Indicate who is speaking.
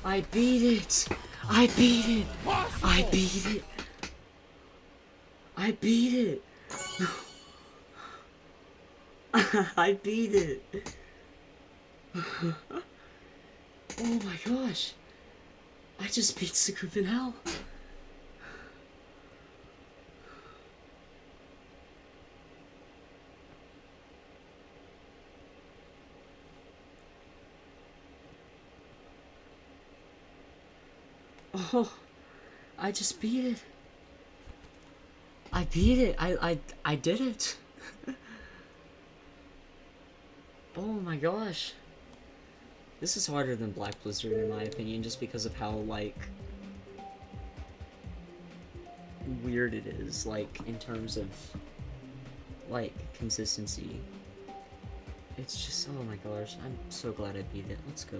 Speaker 1: I beat it! I beat it! I beat it! I beat it! I beat it! Oh my gosh! I just beat Sakupen Hell! Oh, I just beat it. I beat it. I did it. Oh my gosh. This is harder than Black Blizzard in my opinion, just because of how, like, weird it is, like, in terms of, like, consistency. It's just, oh my gosh, I'm so glad I beat it. Let's go.